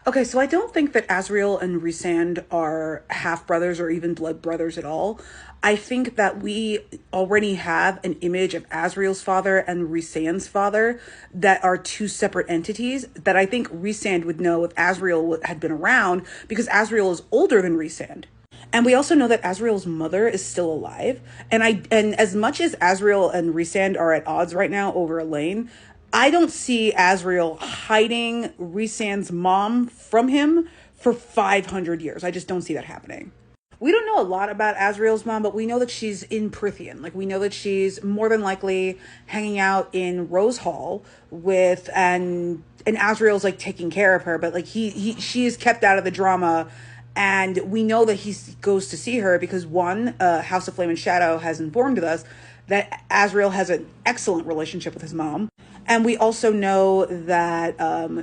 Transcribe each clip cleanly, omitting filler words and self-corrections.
Okay, so I don't think that Azriel and Rhysand are half brothers or even blood brothers at all. I think that we already have an image of Azriel's father and Rhysand's father that are two separate entities that I think Rhysand would know if Azriel had been around because Azriel is older than Rhysand. And we also know that Azriel's mother is still alive. And as much as Azriel and Rhysand are at odds right now over Elaine, I don't see Azriel hiding Rhysand's mom from him for 500 years. I just don't see that happening. We don't know a lot about Azriel's mom, but we know that she's in Prithian. Like we know that she's more than likely hanging out in Rose Hall with and Azriel's like taking care of her, but like she is kept out of the drama. And we know that he goes to see her because one, House of Flame and Shadow has informed us that Azriel has an excellent relationship with his mom. And we also know that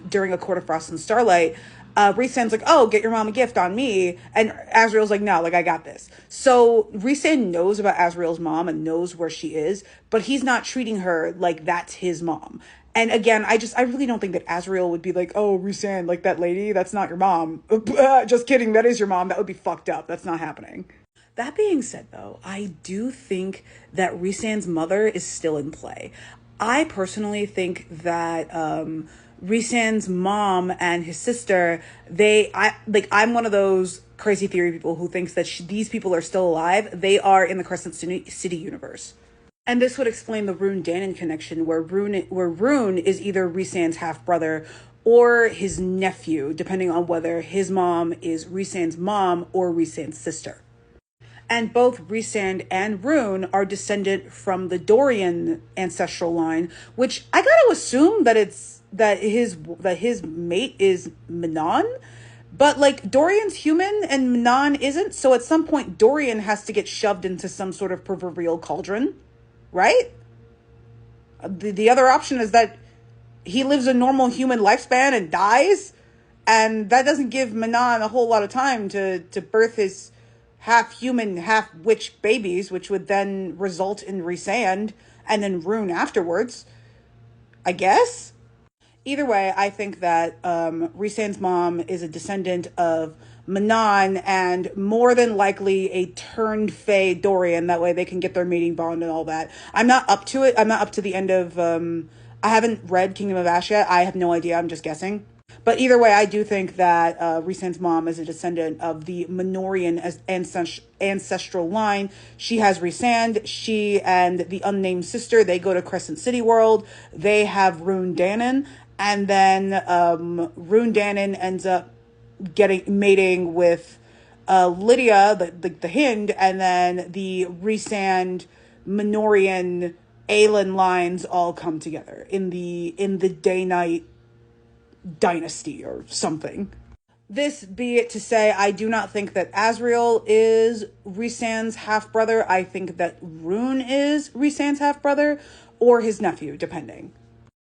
during A Court of Frost and Starlight, Rhysand's like, oh, get your mom a gift on me. And Azriel's like, no, like, I got this. So Rhysand knows about Azriel's mom and knows where she is, but he's not treating her like that's his mom. And again, I really don't think that Azriel would be like, oh, Rhysand, like that lady, that's not your mom. Just kidding, that is your mom. That would be fucked up. That's not happening. That being said, though, I do think that Rhysand's mother is still in play. I personally think that Rhysand's mom and his sister, I'm one of those crazy theory people who thinks that these people are still alive. They are in the Crescent City universe. And this would explain the Rune Danon connection where Rune is either Rhysand's half brother or his nephew, depending on whether his mom is Rhysand's mom or Rhysand's sister. And both Rhysand and Rune are descended from the Dorian ancestral line, which I gotta assume that his mate is Manon. But like Dorian's human and Manon isn't, so at some point Dorian has to get shoved into some sort of proverbial cauldron, right? The other option is that he lives a normal human lifespan and dies, and that doesn't give Manon a whole lot of time to birth his half human, half witch babies, which would then result in Rhysand and then Rune afterwards, I guess. Either way, I think that Rhysand's mom is a descendant of Manon and more than likely a turned Fae Dorian. That way they can get their mating bond and all that. I'm not up to it. I'm not up to the end of... I haven't read Kingdom of Ash yet. I have no idea. I'm just guessing. But either way, I do think that Rhysand's mom is a descendant of the Minorian ancestral line. She has Rhysand. She and the unnamed sister, they go to Crescent City World. They have Rune Danon. And then Rune Danon ends up mating with Lydia, the Hind, and then the Rhysand Minorian Aelin lines all come together in the Day-Night dynasty or something. This be it to say, I do not think that Azriel is Rhysand's half-brother. I think that Rune is Rhysand's half-brother or his nephew, depending.